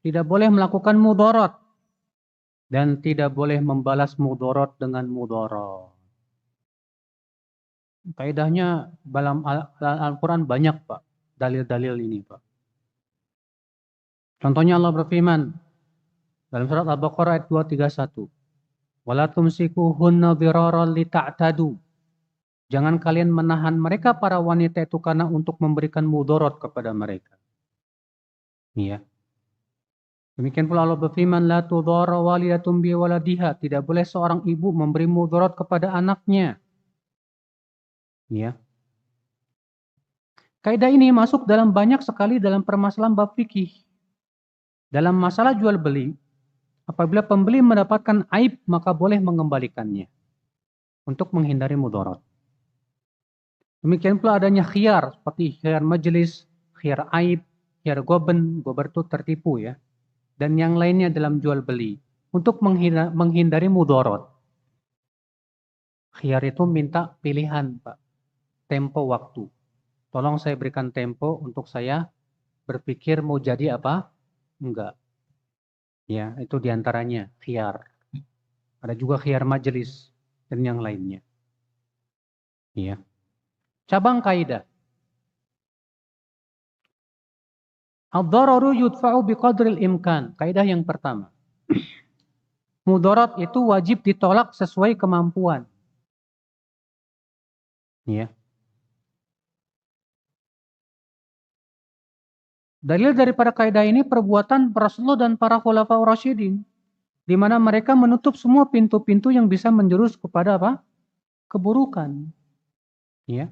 tidak boleh melakukan mudarat, dan tidak boleh membalas mudarat dengan mudarat. Kaidahnya dalam Al-Quran banyak, Pak, dalil-dalil ini, Pak. Contohnya Allah berfirman dalam surat Al-Baqarah ayat 231. Wala tumsikuhunna dhiraran lita'tadu. Jangan kalian menahan mereka para wanita itu karena untuk memberikan mudarat kepada mereka. Iya. Demikian pula Allah berfirman la tudhara walidatun bi waladiha. Tidak boleh seorang ibu memberi mudarat kepada anaknya. Iya. Kaidah ini masuk dalam banyak sekali dalam permasalahan bab fikih. Dalam masalah jual beli, apabila pembeli mendapatkan aib, maka boleh mengembalikannya untuk menghindari mudarat. Demikian pula adanya khiyar, seperti khiyar majelis, khiyar aib, khiyar goben itu tertipu ya, dan yang lainnya dalam jual beli untuk menghindari mudarat. Khiyar itu minta pilihan, Pak, tempo waktu. Tolong saya berikan tempo untuk saya berpikir mau jadi apa? Enggak. Ya, itu diantaranya khiyar. Ada juga khiyar majelis dan yang lainnya. Ya. Cabang kaidah. Ad-dararu yudfa'u biqadril imkan. Kaidah yang pertama. Mudarat itu wajib ditolak sesuai kemampuan. Ya. Dalil daripada kaidah ini perbuatan Rasulullah dan para khulafaur rasyidin, di mana mereka menutup semua pintu-pintu yang bisa menjurus kepada apa? Keburukan. Ya.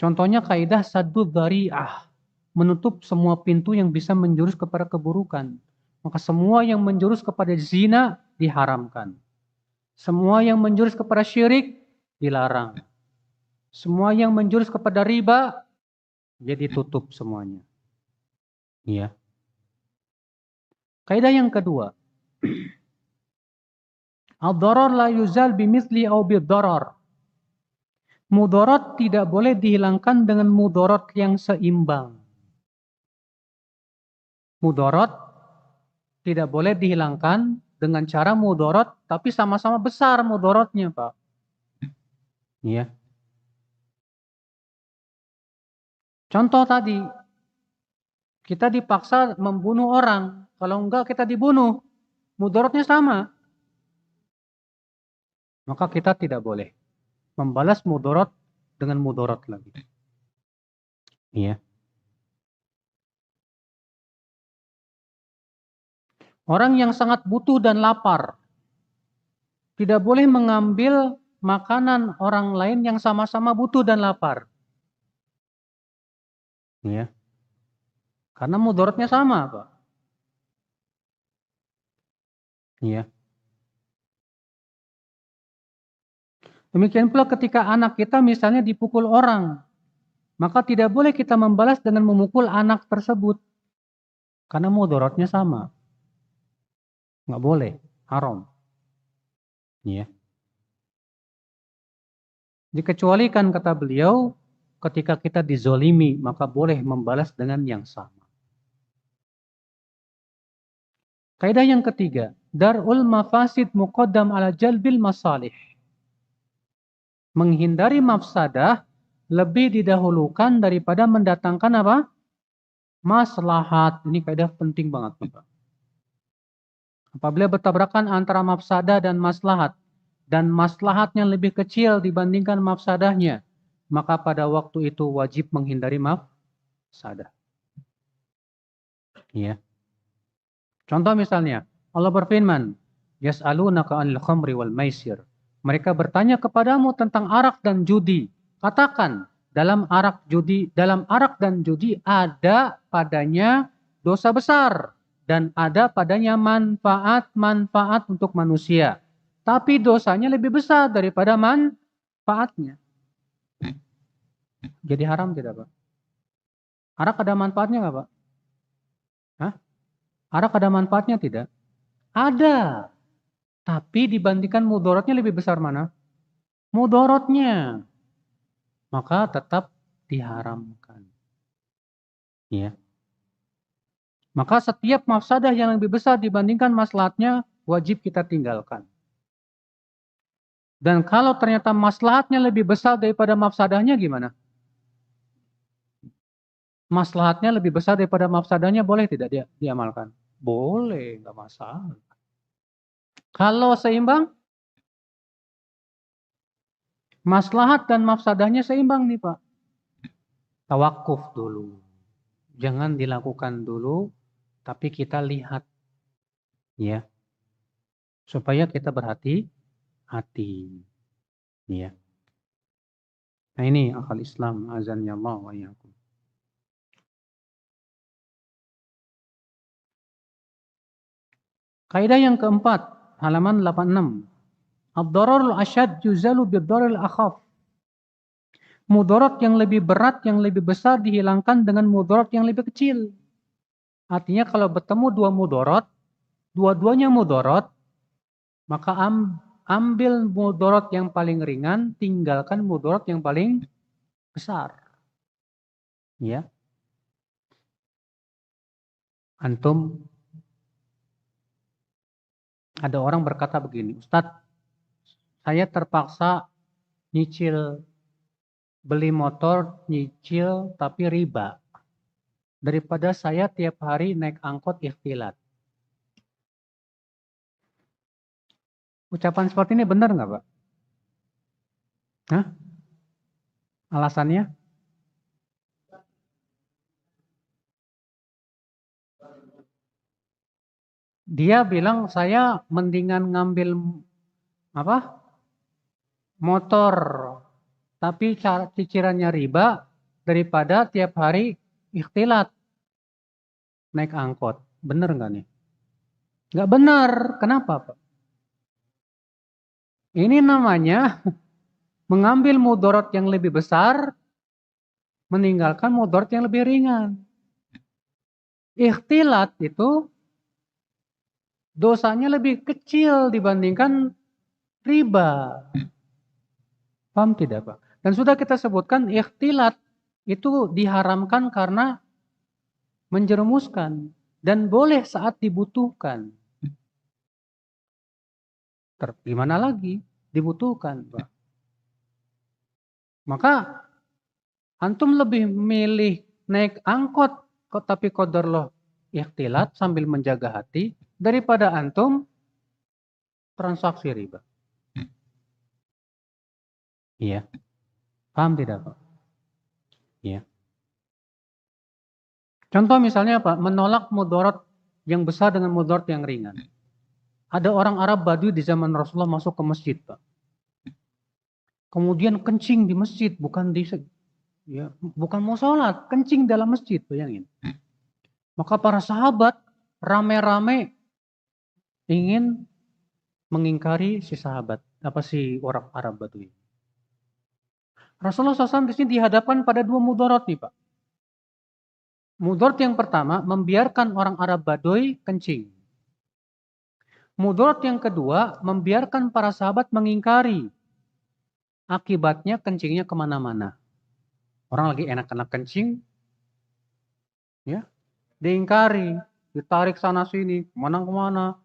Contohnya kaidah saddud dzari'ah, menutup semua pintu yang bisa menjurus kepada keburukan. Maka semua yang menjurus kepada zina diharamkan. Semua yang menjurus kepada syirik dilarang. Semua yang menjurus kepada riba jadi tutup semuanya. Ya. Kaidah yang kedua. Ad-darar la yuzal bimithli aw bid-darar. Mudarat tidak boleh dihilangkan dengan mudarat yang seimbang. Mudarat tidak boleh dihilangkan dengan cara mudarat tapi sama-sama besar mudaratnya, Pak. Ya. Contoh tadi, kita dipaksa membunuh orang. Kalau enggak kita dibunuh, mudaratnya sama. Maka kita tidak boleh membalas mudarat dengan mudarat lagi. Iya. Orang yang sangat butuh dan lapar tidak boleh mengambil makanan orang lain yang sama-sama butuh dan lapar. Iya. Karena mudaratnya sama, Pak. Iya. Demikian pula ketika anak kita misalnya dipukul orang, maka tidak boleh kita membalas dengan memukul anak tersebut. Karena mudaratnya sama. Nggak boleh, haram. Iya. Dikecualikan kata beliau, ketika kita dizolimi, maka boleh membalas dengan yang sama. Kaidah yang ketiga, dar'ul mafasid muqaddam ala jalbil masalih. Menghindari mafsadah lebih didahulukan daripada mendatangkan apa? Maslahat. Ini kaidah penting banget, Pak. Apabila bertabrakan antara mafsadah dan maslahat, dan maslahatnya lebih kecil dibandingkan mafsadahnya, maka pada waktu itu wajib menghindari mafsadah. Ya. Contoh misalnya, Allah berfirman, Yas'alunaka 'anil khamri wal maisir. Mereka bertanya kepadamu tentang arak dan judi. Katakan, dalam arak dan judi ada padanya dosa besar dan ada padanya manfaat-manfaat untuk manusia. Tapi dosanya lebih besar daripada manfaatnya. Jadi haram tidak, Pak? Arak ada manfaatnya nggak, Pak? Hah? Arak ada manfaatnya tidak? Ada. Tapi dibandingkan mudaratnya lebih besar mana? Mudaratnya. Maka tetap diharamkan. Ya. Maka setiap mafsadah yang lebih besar dibandingkan maslahatnya wajib kita tinggalkan. Dan kalau ternyata maslahatnya lebih besar daripada mafsadahnya gimana? Maslahatnya lebih besar daripada mafsadahnya boleh tidak diamalkan? Boleh, nggak masalah. Kalau seimbang, maslahat dan mafsadahnya seimbang nih Pak. Tawakuf dulu. Jangan dilakukan dulu, tapi kita lihat ya, supaya kita berhati-hati ya. Nah ini akal Islam, azan ya Allah wa iyyakum. Kaidah yang keempat, halaman 86. Ad-dararul asyad yuzalu bid-dararil akhaf. Mudarat yang lebih berat, yang lebih besar dihilangkan dengan mudarat yang lebih kecil. Artinya kalau bertemu dua mudarat, dua-duanya mudarat, maka ambil mudarat yang paling ringan, tinggalkan mudarat yang paling besar. Ya. Antum, ada orang berkata begini, Ustadz, saya terpaksa nyicil, beli motor, nyicil tapi riba. Daripada saya tiap hari naik angkot ikhtilat. Ucapan seperti ini benar nggak Pak? Hah? Alasannya? Dia bilang saya mendingan ngambil apa? Motor tapi cicilannya riba daripada tiap hari ikhtilat naik angkot. Bener nggak nih? Nggak benar. Kenapa Pak? Ini namanya mengambil mudarat yang lebih besar, meninggalkan mudarat yang lebih ringan. Ikhtilat itu dosanya lebih kecil dibandingkan riba. Paham tidak Pak? Dan sudah kita sebutkan ikhtilat itu diharamkan karena menjerumuskan dan boleh saat dibutuhkan. Gimana lagi? Dibutuhkan Pak. Maka antum lebih milih naik angkot tapi qadarullah ikhtilat sambil menjaga hati daripada antum transaksi riba. Iya. Paham tidak Pak? Iya. Contoh misalnya Pak, menolak mudarat yang besar dengan mudarat yang ringan. Ada orang Arab Badui di zaman Rasulullah masuk ke masjid Pak. Kemudian kencing di masjid, bukan bukan mau sholat, kencing dalam masjid, bayangin. Maka para sahabat rame-rame ingin mengingkari si sahabat, si orang Arab Badui. Rasulullah SAW di sini dihadapkan pada dua mudarat nih Pak. Mudarat yang pertama, membiarkan orang Arab Badui kencing. Mudarat yang kedua, membiarkan para sahabat mengingkari. Akibatnya kencingnya kemana-mana. Orang lagi enak-enak kencing, ya, diingkari, ditarik sana sini, kemana-kemana.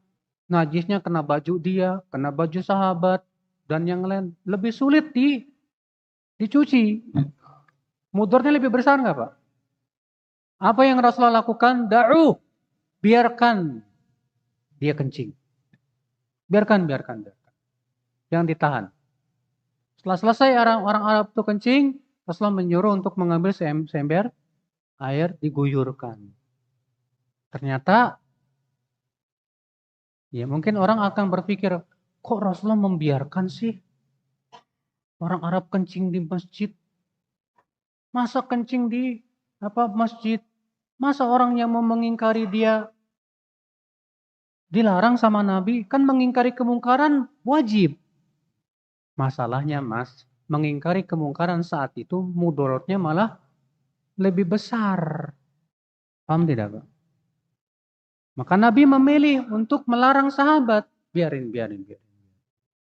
Najisnya kena baju dia, kena baju sahabat, dan yang lain. Lebih sulit dicuci. Mudaratnya lebih besar nggak Pak? Apa yang Rasulullah lakukan? Da'u, biarkan dia kencing. Biarkan. Yang ditahan. Setelah selesai orang Arab itu kencing, Rasulullah menyuruh untuk mengambil seember air, diguyurkan. Ternyata, ya mungkin orang akan berpikir, kok Rasulullah membiarkan sih orang Arab kencing di masjid? Masa kencing di masjid? Masa orang yang mau mengingkari dia dilarang sama Nabi? Kan mengingkari kemungkaran wajib. Masalahnya Mas, mengingkari kemungkaran saat itu mudaratnya malah lebih besar. Paham tidak Pak? Maka Nabi memilih untuk melarang sahabat. Biarin.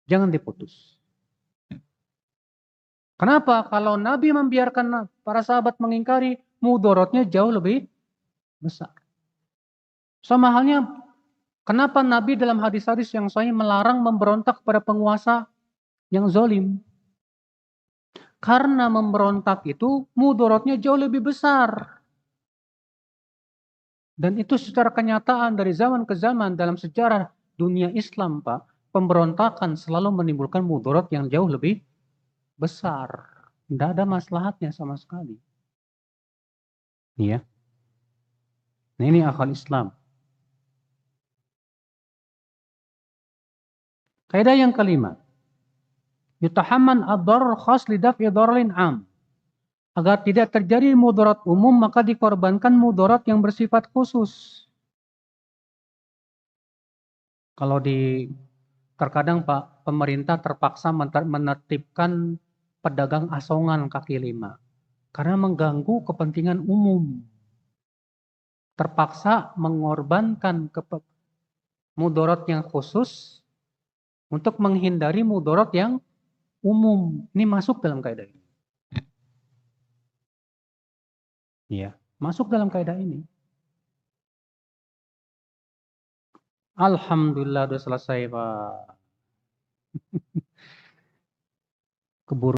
Jangan diputus. Kenapa? Kalau Nabi membiarkan para sahabat mengingkari, mudaratnya jauh lebih besar. Sama halnya, kenapa Nabi dalam hadis-hadis yang sahih melarang memberontak kepada penguasa yang zalim? Karena memberontak itu mudaratnya jauh lebih besar. Dan itu secara kenyataan dari zaman ke zaman dalam sejarah dunia Islam, Pak, pemberontakan selalu menimbulkan mudarat yang jauh lebih besar. Tidak ada maslahatnya sama sekali. Iya. Nah, ini akal Islam. Kaidah yang kelima. Yutahamman ad-darar khas lidaf'i daralin 'am. Agar tidak terjadi mudarat umum, maka dikorbankan mudarat yang bersifat khusus. Kalau terkadang Pak, pemerintah terpaksa menertibkan pedagang asongan kaki lima. Karena mengganggu kepentingan umum. Terpaksa mengorbankan mudarat yang khusus untuk menghindari mudarat yang umum. Ini masuk dalam kaidah ini. Iya, masuk dalam kaidah ini. Alhamdulillah udah selesai, Pak. Keburu